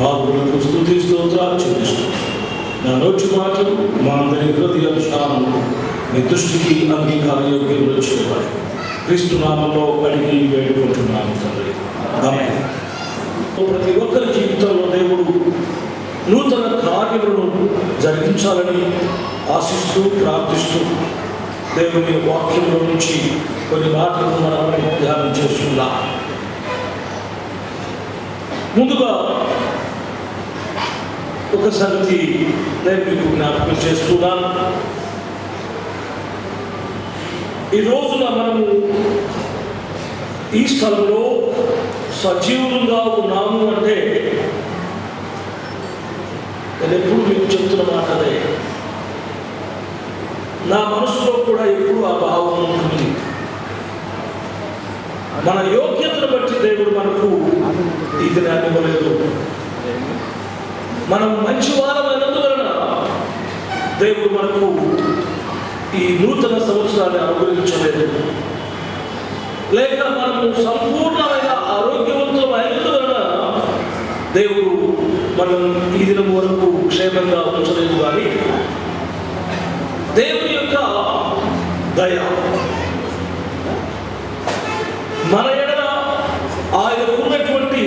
పాపులకు స్తుతి స్తోత్రాలు చెల్లిస్తూ నా నోటి మాటలు మా అందరి హృదయానుసారము మీ దృష్టికి అంగీకారయోగ్యంలో చేయబడి క్రీస్తు నామంలో అడిగి వేడుకుంటున్నాను తండ్రి. ఆమేన్. ప్రతి ఒక్కరి జీవితంలో దేవుడు నూతన కార్యములను జరిగించాలని ఆశిస్తూ ప్రార్థిస్తూ దేవుని వాక్యంలో నుంచి కొన్ని మాటలను మనం ధ్యానం చేసుకుందాం. ముందుగా ఒక సంగతి నేను మీకు జ్ఞాపకం చేస్తున్నాను. ఈ రోజున మనము ఈ స్థలంలో సజీవులుగా ఉన్నాము అంటే నేను ఎప్పుడు మీకు చెప్తున్న మాట అదే. నా మనసులో కూడా ఎప్పుడు ఆ భావం ఉంటుంది. మన యోగ్యతను బట్టి దేవుడు మనకు ఈ దినాన్ని ఇవ్వలేదు. మనం మంచి వారమైనందువలన దేవుడు మనకు ఈ నూతన సంవత్సరాన్ని అనుగ్రహించలేదు. లేక మనము సంపూర్ణమైన ఆరోగ్యవంతమైనందువలన దేవుడు మనం ఈ దినం వరకు క్షేమంగా ఉంచలేదు. కానీ దేవుని యొక్క దయ మన ఎడల ఆయనకు ఉన్నటువంటి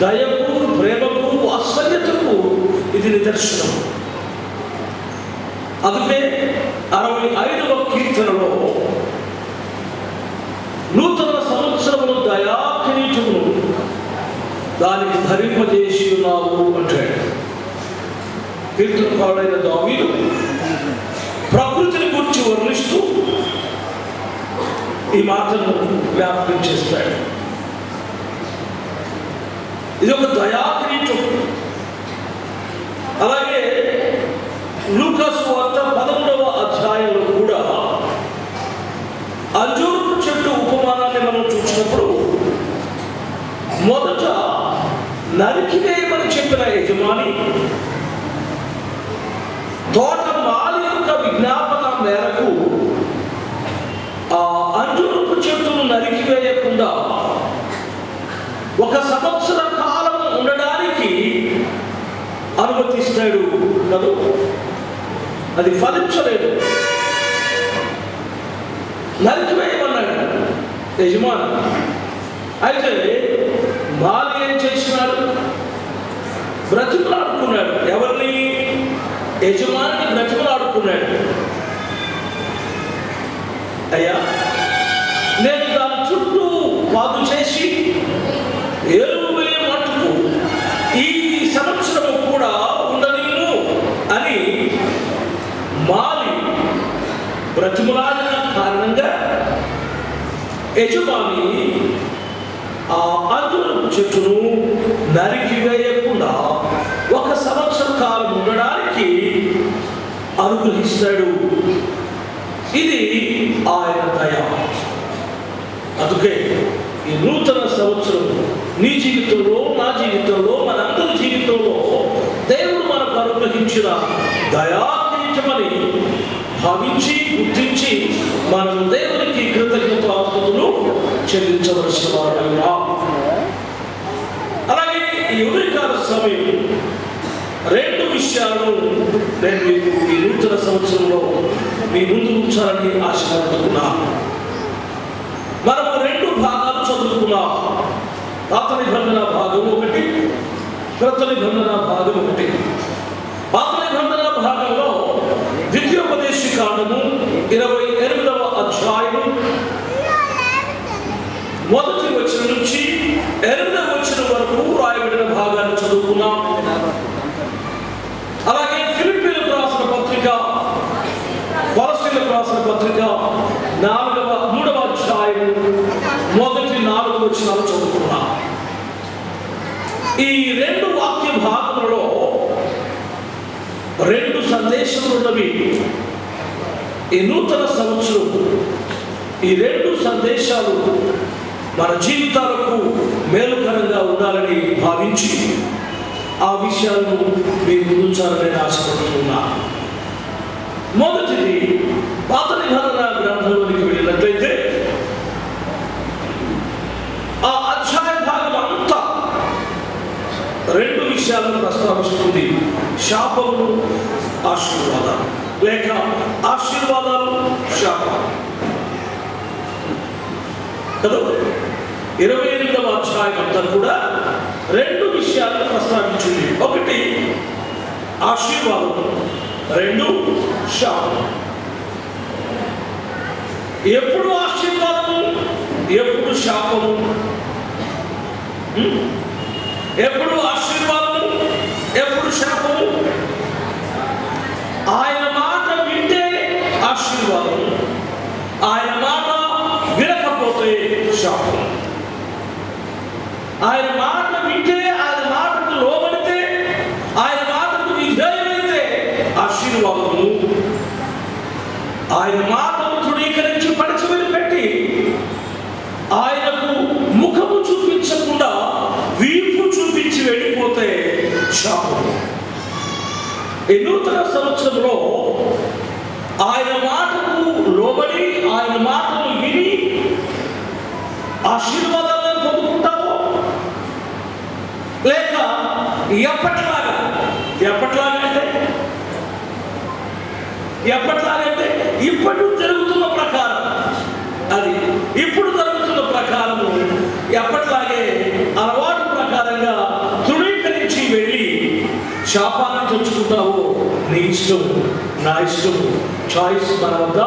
దయకు, ప్రేమకు, వాత్సల్యతకు ఇది నిదర్శనం. అందుకే 65వ కీర్తనలో నూతన సంవత్సరమును దయాకిరీటమును దానికి ధరింపజేసి ఉన్నావు అంటాడు కీర్తనకారుడైన దావీదు. ప్రకృతిని గురించి వర్ణిస్తూ ఈ మాటను జ్ఞాపకం చేస్తాడు. ఇది ఒక దయాకిరీటం. అలాగే లూకాసు వార్త 11వ అధ్యాయంలో కూడా అంజూరపు చెట్టు ఉపమానాన్ని మనం చూసినప్పుడు మొదట నరికివేయమని చెప్పిన యజమాని తోట మాలి యొక్క విజ్ఞాపన మేరకు ఆ అంజూరపు చెట్టును నరికివేయకుండా 1 సంవత్సర కాలం ఉండడానికి అనుమతిస్తాడు కదా. అది ఫలించలేదు, నరికివేయమన్నాడు యజమాని. అయితే మాలి ఏం చేసినాడు? బ్రతిమలాడుకున్నాడు. ఎవరిని? యజమానిని బ్రతిమలాడుకున్నాడు. అయ్యా, నేను దాని చుట్టూ పాదు చేసి ఎరువు వేయ మట్టుకు ఈ సంవత్సరం కూడా ఉండలేము అని మాలి బ్రతిమలాడిన కారణంగా యజమాని ఆ అంజూరపు చెట్టును నరికివేయకుండా 1 సంవత్సర కాలం ఉండడానికి అనుగ్రహిస్తాడు. ఇది ఆయన దయ. అందుకే ఈ నూతన సంవత్సరం నీ జీవితంలో, నా జీవితంలో, మనందరి జీవితంలో దేవుడు మనకు అనుగ్రహించిన దయాకీటమని భావించి, గుర్తించి మనం దేవునికి కృతజ్ఞతాస్తుతులు చెల్లించవలసిన వారైనా. అలాగే ఈ ఉదయకాల సమయం 2 విషయాలను నేను మీకు ఈ నూతన సంవత్సరంలో మీ ముందు ఉంచాలని ఆశపడుతున్నాను. మనము 2 భాగాలు చదువుకున్నాం. పాత నిబంధన భాగం 1, క్రొత్త నిబంధన భాగం 1. పాత నిబంధన భాగంలో ద్వితీయోపదేశ కాండము 28వ అధ్యాయం 1వ వచనం నుంచి 8వ వచనం వరకు రాయబడిన భాగాన్ని చదువుకున్నాం. అలాగే ఫిలిప్పీలకు రాసిన పత్రిక, కొలస్సీలకు రాసిన పత్రిక 3వ అధ్యాయం 1-4 వచనాలు చదువుకున్నాం. ఈ 2 వాక్య భాగములలో 2 సందేశాలు ఉన్నవి. ఈ నూతన సంవత్సరం ఈ 2 సందేశాలు మన జీవితాలకు మేలుకరంగా ఉండాలని భావించి ఆ విషయాలను మీ ముందుంచాలని ఆశపడుతున్నా. మొదటిది పాత నిబంధన గ్రంథంలోనికి వెళ్ళినట్లయితే ఆ అధ్యాయ భాగం అంతా 2 శాపములు ఆశీర్వాదాలు, లేక ఆశీర్వాదాలు శాపాలు కదా. 28వ అధ్యాయం అంతా కూడా 2 విషయాలను ప్రస్తావించింది. ఒకటి ఆశీర్వాదం, 2 శాపం. ఎప్పుడు ఆశీర్వాదము, ఎప్పుడు శాపము? ఎప్పుడు ఆశీర్వాదము, ఎప్పుడు శాపము? ఆయన మాట వింటే ఆశీర్వాదం, ఆయన మాట వినకపోతే శాపం. ఆయన మాట వింటే, ఆయన మాటకు లోబడితే, ఆయన మాటకు విధేయమైతే ఆశీర్వాదము. ఆయన మాటను తృణీకరించి పడచమని పెట్టి ఆయనకు ముఖము చూపించకుండా వీపు చూపించి వెళ్ళిపోతే శాపము. ఈ నూతన సంవత్సరంలో ఆయన మాటకు లోబడి, ఆయన మాటను విని ఆశీర్వాదాలను పొందుకుంటాము, లేక ఎప్పట్లాగంటే ఇప్పుడు జరుగుతున్న ప్రకారం, అది ఇప్పుడు జరుగుతున్న ప్రకారము ఎప్పట్లాగే అలవాటు ప్రకారంగా తృణీకరించి వెళ్ళి శాపాన్ని తెచ్చుకుంటావు. నీ ఇష్టం, నా ఇష్టం, చాయిస్ మన వద్ద.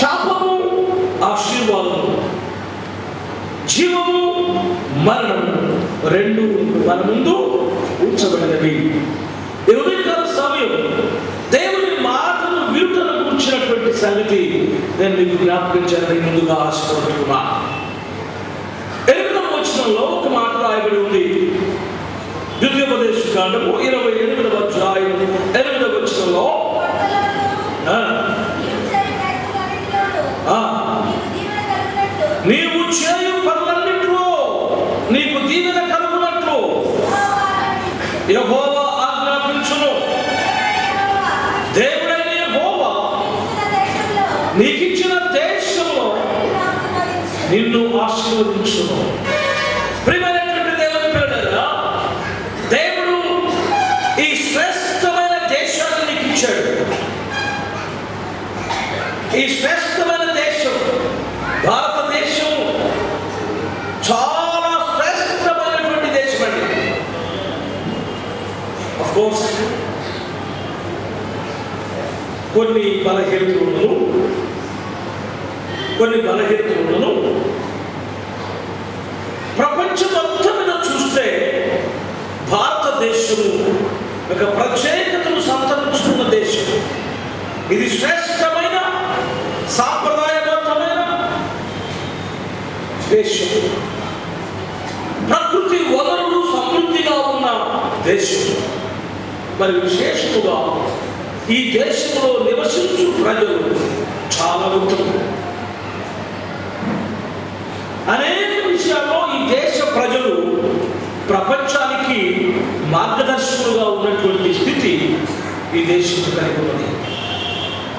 శాపము, ఆశీర్వాదము, జీవము, మరణము 2 మన ముందు ఉంచబడినవి. ఈ ఉదయకాల సమయం దేవుని మాటను వినుటను కూర్చున్నటువంటి సంగతి నేను మీకు జ్ఞాపకించాలని ముందుగా ఆశపడుతున్నా. 8వ వచనంలో ఒక మాట రాయబడి ఉంది. ద్వితీయోపదేశకాండము 28వ అధ్యాయం 8వ వచనంలో నీవు చేయు పనులన్నిట్లో నీకు దీవెన కలుగునట్లు యెహోవా ఆజ్ఞాపించును. దేవుడైన యెహోవా నీకిచ్చిన దేశంలో నిన్ను ఆశీర్వదించును. ప్రియమైనటువంటి దేవుని పిల్లలారా, దేవుడు ఈ శ్రేష్టమైన దేశాన్ని నీకు ఇచ్చాడు. ఈ శ్రేష్టమైన దేశం భారతదేశం చాలా శ్రేష్టమైనటువంటి దేశం అండి. ఆఫ్ కోర్స్ కొన్ని బలహీనతలను ప్రపంచం మొత్తం మీద చూస్తే భారతదేశము ఒక ప్రత్యేకతను సంతరించుకున్న దేశం. ఇది శ్రేష్టమైన సాంప్రదాయబద్ధమైన దేశం, ప్రకృతి వనరులు సమృద్ధిగా ఉన్న దేశం. మరి విశేషముగా ఈ దేశంలో నివసించు ప్రజలు చాలా ఉత్తమం. అనేక విషయాల్లో ఈ దేశ ప్రజలు ప్రపంచానికి మార్గదర్శకులుగా ఉన్నటువంటి స్థితి ఈ దేశం కలిగి ఉన్నది.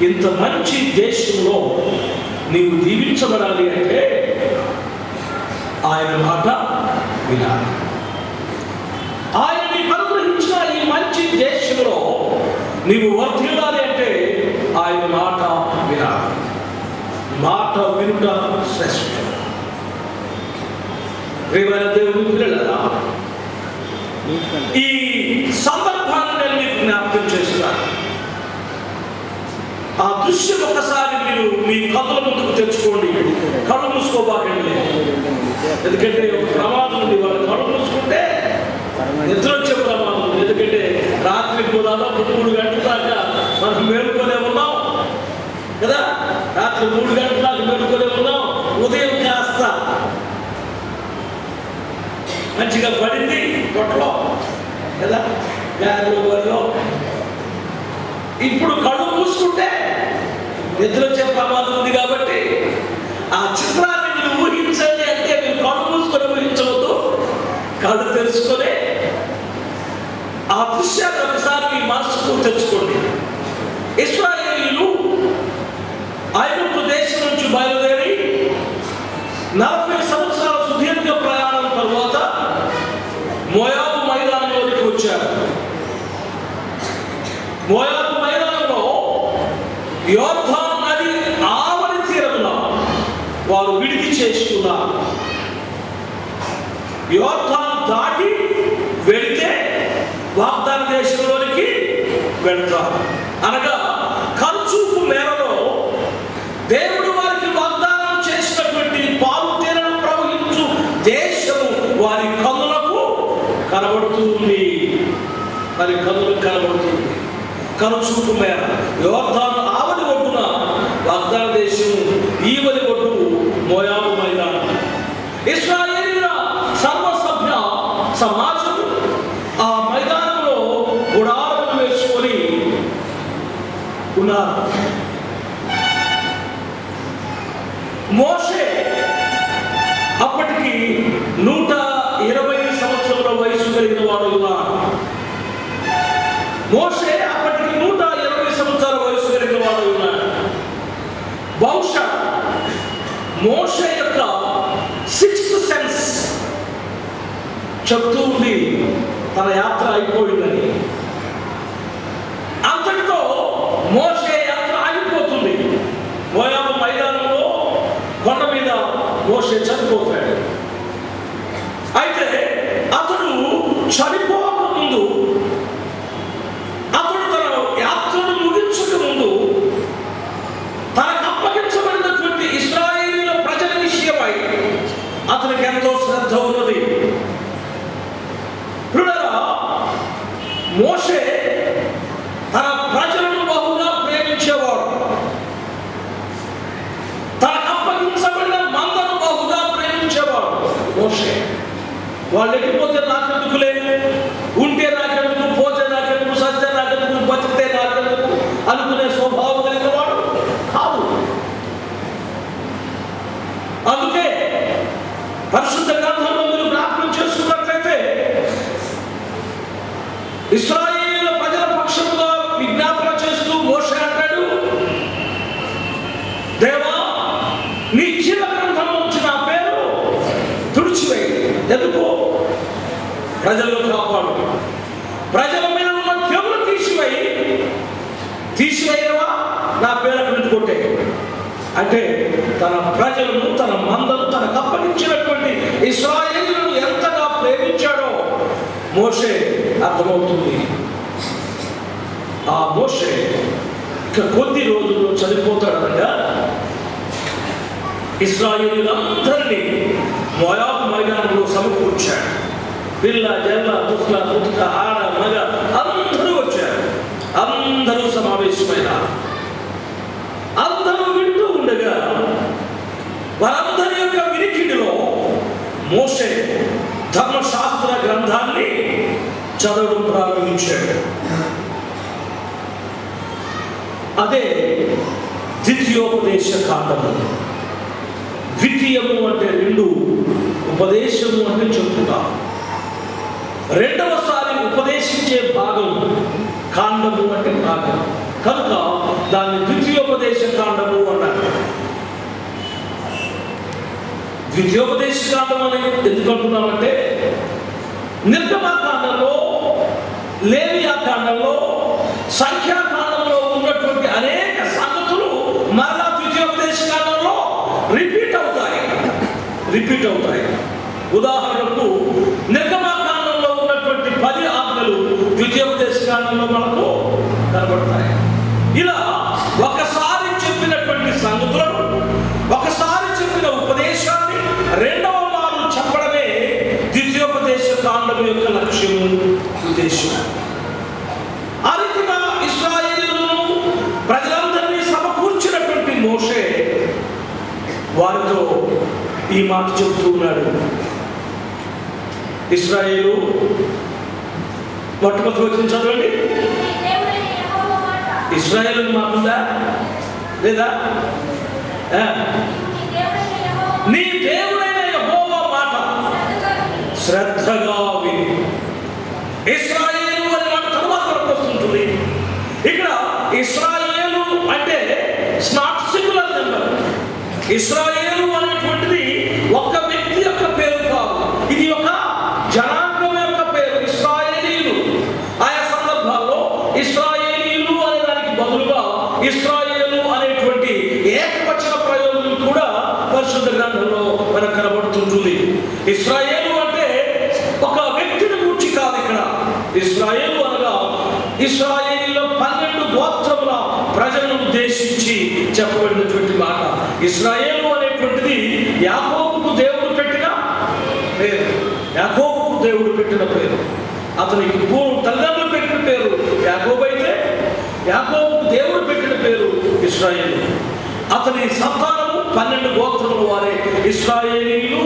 ఇంత మంచి దేశంలో నీవు దీవించబడాలి అంటే ఆయన మాట వినాలి. ఆయన నీకు అనుగ్రహించిన ఈ మంచి దేశంలో నీవు వర్ధిల్లాలి అంటే ఆయన మాట వినాలి. మాట వినుట శ్రేష్టం. ప్రియమైన దేవుని పిల్లలారా, ఈ సందర్భాన్ని నేను మీకు జ్ఞాపకం చేస్తున్నాను. ఆ దృశ్యం ఒకసారి మీరు మీ కళ్ళ ముందుకు తెచ్చుకోండి. కళ్ళు మూసుకోబాకండి. ఎందుకంటే ఒక ప్రమాదం ఉంది. వాళ్ళు కళ్ళు మూసుకుంటే నిద్ర వచ్చే ప్రమాదం ఉంది. ఎందుకంటే రాత్రి దాదాపు 3 గంటల దాకా మనం మేలుకొనే ఉన్నాం కదా. రాత్రి 3 గంటల దాకా మేలుకొనే ఉన్నాం. ఉదయం కాస్త మంచిగా పడింది పొట్టలో కదా, బ్యాగ్లో. ఇప్పుడు కళ్ళు మూసుకుంటే నిద్ర వచ్చే ప్రమాదం ఉంది. కాబట్టి ఆ చిత్రాన్ని మీరు ఊహించండి అంటే మీరు కళ్ళు మూసుకొని ఊహించవద్దు, కళ్ళు తెలుసుకొని ఆ దృశ్యాన్ని ఒకసారి మీ మనసుకు తెచ్చుకోండి. ఇశ్రాయేలీయులు ఐగుప్తు దేశం నుంచి బయలుదేరి 40 సంవత్సరాల సుదీర్ఘ ప్రయాణం తరువాత మోయాబు మైదానంలోకి వచ్చారు. మోయాబు మైదానంలో యోర్దాను నది ఆవలి తీరమున వారు విడిది చేసుకున్నారు. యోర్దాను దాటి వెళితే వాగ్దాన దేశంలోనికి వెళ్తారు. అనగా కనుచూపు మేరలో దేవుడు వారికి వాగ్దానం చేసినటువంటి పాలు తీరను ప్రవహించు దేశము వారి కన్నులకు కనబడుతుంది. వారి కన్నులకు కనబడుతుంది. కనుచూపు మేర యోర్దాను ఆవలి ఒడ్డున వాగ్దాన దేశం, ఈవలి ఒడ్డు మోయాబు మైదానం. ఇశ్రాయేలీయుల సర్వసభ్య సమాజం ఆ మైదానంలో గుడారం వేసుకొని ఉన్నారు. మోషే అప్పటికి 120 సంవత్సరాల వయసు కలిగిన వాడు ఉన్నారు. మోషే అప్పటికి 120 సంవత్సరాల వయసు కలిగిన వాడు ఉన్నాడు. బహుశా మోషే యొక్క 6th సెన్స్ చెప్తూ ఉంది తన యాత్ర అయిపోయిందని. అంతటితో మోషే యాత్ర ఆగిపోతుంది. మోయాబు మైదానంలో కొండ మీద మోషే చనిపోతాడు. అయితే అతడు చనిపోక ముందు, అతడు తన యాత్రను ముగించక ముందు తనకు అప్పగించబడినటువంటి ఇశ్రాయేలీయుల ప్రజల విషయమై అతనికి ఎంతో శ్రద్ధ ఉన్నది. మోషే తన ప్రజలను బహుగా ప్రేమించేవాడు. తనకు అప్పగించబడిన మందను బహుగా ప్రేమించేవాడు మోషే. వాళ్ళు ఎక్కిపోతే నాకెందుకులే, ఉంటే నాకెందుకు, పోతే నాకెందుకు, సత్తే నాకెందుకు, బతికితే నాకెందుకు అనుకునే స్వభావం కలిగిన వాడు కాదు. అందుకే పరిశుద్ధ గ్రంథంలో మీరు జ్ఞాపకం చేసుకున్నట్లయితే ఇశ్రాయేలీయుల ప్రజల పక్షముగా విజ్ఞాపన చేస్తూ మోషే అంటాడు, దేవా నీ జీవ గ్రంథంలో నుంచి నా పేరు తుడిచివేయి. ఎందుకు? ప్రజలను కాపాడు. ప్రజల మీద ఉన్న తెగులు తీసివేయవా, నా పేరు అక్కడి కొట్టే అంటే తన ప్రజలను, తన మందను తనకు అప్పగించినటువంటి ఇశ్రాయేలీయులను ఎంతగా ప్రేమించాడో మోషే అర్థమవుతుంది. ఆ మోషే ఇక కొద్ది రోజుల్లో చనిపోతాడనగా ఇశ్రాయేలీయులందరినీ మోయాబు మైదానంలో సమకూర్చాడు. పిల్ల, జల్ల, ముస్ల, ముత్క, ఆడ, మగ అందరూ వచ్చారు. అందరూ సమావేశమైనారు. అందరూ వింటూ ఉండగా వారందరి యొక్క వినికిడిలో మోషే ధర్మశాస్త్ర గ్రంథాన్ని చదవడం ప్రారంభించాడు. అదే ద్వితీయోపదేశ కాండము. ద్వితీయము అంటే 2, ఉపదేశము అంటే చెప్పుట. రెండవసారి ఉపదేశించే భాగం కాండము అంటే భాగం కనుక దాన్ని ద్వితీయోపదేశ కాండము అన్నారు. ద్వితీయోపదేశ కాండం అని ఎందుకు అంటున్నామంటే నిర్గమకాండంలో, లేవియాకాండంలో, సంఖ్యాకాండంలో ఉన్నటువంటి అనేక సంగతులు మరలా ద్వితీయోపదేశ కాండంలో రిపీట్ అవుతాయి. ఉదాహరణకు నిర్గమకాండంలో ఉన్నటువంటి 10 ఆజ్ఞలు ద్వితీయోపదేశ కాండంలో మనకు కనబడతాయి. ఇలా ఒకసారి చెప్పినటువంటి సంగతులను, ఒకసారి చెప్పిన ఉపదేశాన్ని రెండవ మారు చెప్పడమే ద్వితీయోపదేశ కాండం యొక్క లక్ష్యము, ఉద్దేశం. ఆ రీతిగా ఇశ్రాయేలీయులను ప్రజలందరినీ సమకూర్చినటువంటి మోషే వారితో ఈ మాట చెబుతూ ఉన్నాడు. ఇశ్రాయేలు మొట్టమొదటి వచనం చదవండి. ఇశ్రాయేలు మాకుందా లేదా? నీ దేవుడైన యెహోవా మాట శ్రద్ధగా విని. ఇశ్రాయేలు అనే మాట తర్వాత వరకు వస్తుంటుంది. ఇక్కడ ఇశ్రాయేలు అంటే నాట్ సింగులర్ నెంబర్. ఇశ్రాయేలు అనేటువంటిది ఒక్క వ్యక్తి యొక్క పేరు కాదు, ఇది ఒక జనాంగం యొక్క పేరు. ఇశ్రాయేలీయులు ఆయా సందర్భాల్లో ఇశ్రాయేలీయులు చెప్పబడినటువంటి మాట. ఇశ్రాయేలు అనేటువంటిది యాకోబుకు దేవుడు పెట్టిన పేరు. యాకోబుకు దేవుడు పెట్టిన పేరు. అతనికి పూర్వం తల్లిదండ్రులు పెట్టిన పేరు యాకోబు అయితే యాకోబుకు దేవుడు పెట్టిన పేరు ఇశ్రాయేలు. అతని సంతానము 12 గోత్రముల వారే ఇశ్రాయేలీయులు.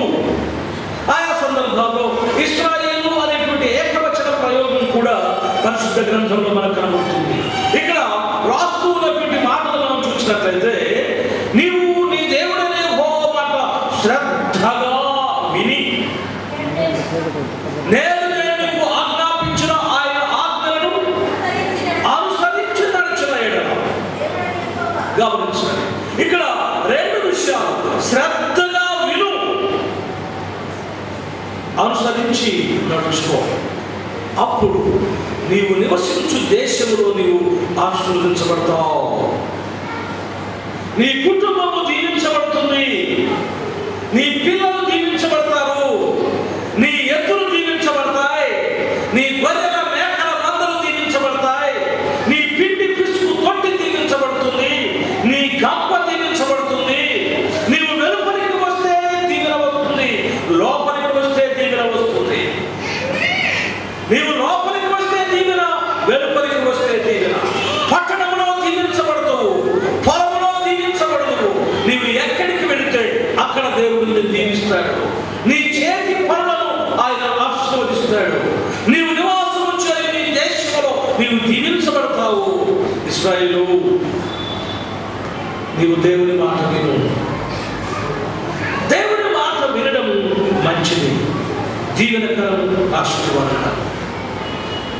ఆయా సందర్భాల్లో ఇశ్రాయేలు అనేటువంటి ఏకవచన ప్రయోగం కూడా పరిశుద్ధ గ్రంథంలో మనకు కనబడుతుంది. ఇక్కడ రాస్తూ ఉన్నటువంటి మాటలు మనం చూసినట్లయితే, నీవు నీ దేవుడైన యెహోవా మాట శ్రద్ధగా విని నేను నీకు ఆజ్ఞాపించిన ఆయన ఆజ్ఞలను అనుసరించి నడిచిన ఎడల. గమనించండి, ఇక్కడ 2 విషయాలు. శ్రద్ధగా విను, అనుసరించి నడుచుకో. అప్పుడు నీవు నివసించు దేశంలో నీవు ఆశీర్వదించబడతావు. నీ కుటుంబము దీవించబడుతుంది. నీ పిల్లలు దీవించబడతారు. నీ ఎద్దులు దీవించబడతాయి. నీ గొర్రెల మేకల మందలు దీవించబడతాయి. నీ పిండి పిసుకు తొట్టి దీవించబడుతుంది. నీ గంప దీవించబడుతుంది. నీవు వెలుపలికి వస్తే దీవెన వస్తుంది, లోపలికి వస్తే దీవెన వస్తుంది. నీవు లోపలికి వస్తే దీవెన, వెలుపలికి వస్తే దీవెన. పట్టణంలో దీవించబడతావు, పొలంలో దీవించబడదు. నీవు ఎక్కడికి వెళితే అక్కడ దేవుడు నిన్ను దీవిస్తాడు. నీ చేతి పనులను ఆయన ఆశీర్వదిస్తాడు. నీవు నివాసం వచ్చే నీ దేశంలో నీవు దీవించబడతావు. ఇశ్రాయేలు, నీవు దేవుని మాట విను. దేవుని మాట వినడం మంచిది, దీవెనకరం, ఆశీర్వాదకరం.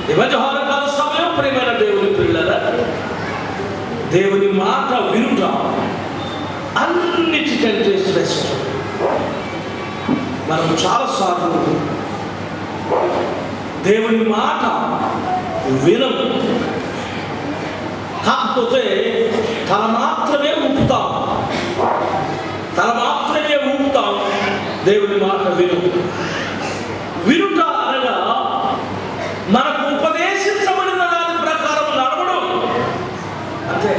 ఈ మధ్యాహ్న కాల సమయం ప్రియమైన దేవుని పిల్లల, దేవుని మాట వినుట అన్నిటికంటే శ్రేష్టం. మనం చాలాసార్లు దేవుని మాట వినము, కాకపోతే తల మాత్రమే ఊపుతాం. దేవుని మాట విను. వినుట అనగా మనకు ఉపదేశించబడిన దాని ప్రకారం నడవడం అంతే.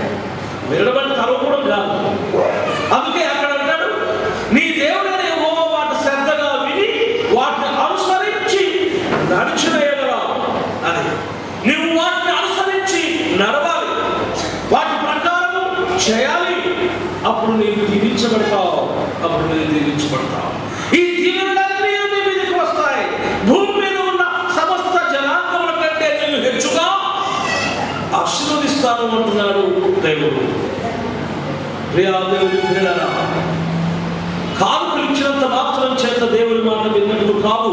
వినడం తరవడం కాదు. అందుకే అక్కడ అంటాడు, నీ దేవుడైన యెహోవా మాట శ్రద్ధగా విని వాటిని అనుసరించి నడిచిన ఎడల. అది నువ్వు వాటిని అనుసరించి నడవాలి, వాటి ప్రకారం చేయాలి. అప్పుడు నీవు దీవించబడతావు. ఈ దీవెనలన్నీ నీ మీదకి వస్తాయి. భూమి మీద ఉన్న సమస్త జనాంగముల కంటే నేను హెచ్చుగా ఆశీర్వదిస్తాను అంటున్నాడు దేవుడు. ప్రియా దేవుని పిల్లలారా, కానుకలు ఇచ్చినంత మాత్రం చేత దేవుని మాట విన్నట్టు కాదు.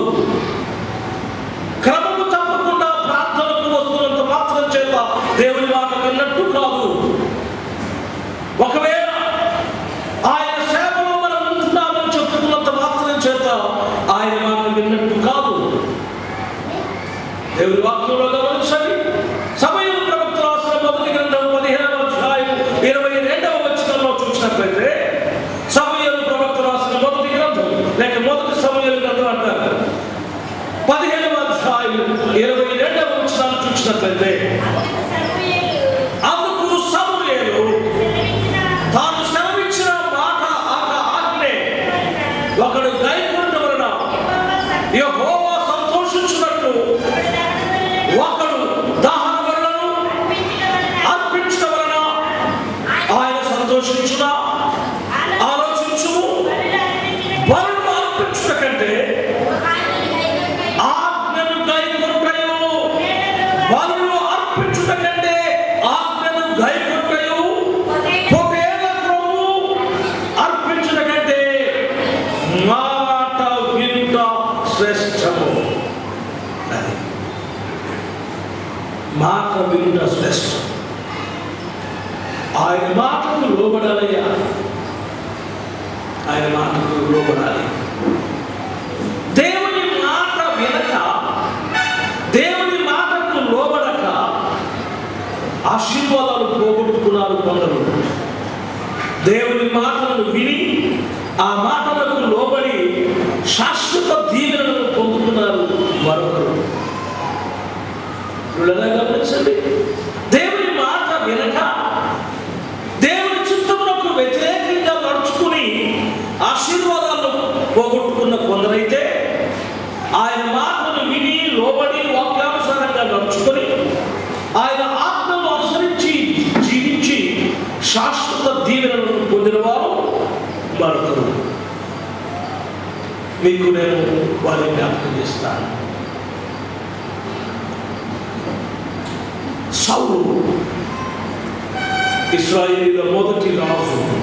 క్రమము తప్పకుండా ప్రార్థనకు వస్తున్నంత మాత్రం చేత దేవుని మాట విన్నట్టు కాదు. ఒకవేళ ఆయన సేవలో మనం ఉంటున్నామని చెప్పుకున్నంత మాత్రం చేత ఆయన మాట విన్నట్టు కాదు. దేవుని వాక్యంలో గమనించండి. సమూయేలు ప్రవక్త రాసిన మొదటి గ్రంథం 15వ అధ్యాయం 22వ వచనంలో చూసినట్లయితే, సమూయేలు ప్రవక్త రాసిన మొదటి గ్రంథం లేక మొదటి సమూయేలు గ్రంథం అంటారు, 15వ అధ్యాయం 22వ వచనాన్ని చూసినట్లయితే, అందుకు సమూయేలు తాను సెలవిచ్చిన మాట ఆజ్ఞే ఒకడు గైకొనడం వలన యెహోవా సంతోషించున్నట్లు ఒకడు దహన బలులను అర్పించడం వలన ఆయన సంతోషించునా? ఆలోచించుము. బలులను అర్పించుట కంటే ఆజ్ఞను గైకొనుటయు, బలులను అర్పించుట కంటే ఆజ్ఞను గైకొనుటయు, పొటేళ్ల క్రొవ్వు అర్పించుట కంటే మాట వినుట శ్రేష్టము. అది మాట వినుట శ్రేష్టం. ఆయన మాటకు లోబడాలయ్యా, ఆయన మాటకు లోబడాలి. దేవుని మాట వినక, దేవుని మాటకు లోబడక ఆశీర్వాదాలు పోగొట్టుకున్నారు కొందరు. దేవుని మాటలను విని ఆ మాటలకు లోబడి శాశ్వత దీవెనలను పొందుకున్నారు మరొకరు. గమనించండి, దేవుని మాట వినక దేవుని చిత్తమును ఆయన ఆజ్ఞను అనుసరించి జీవించి శాశ్వత దీవెనలను పొందిన వారు మరొకరు. మీకు నేను వారిని జ్ఞాపకం చేస్తాను. సౌలు ఇశ్రాయేలీయుల మొదటి రాజు.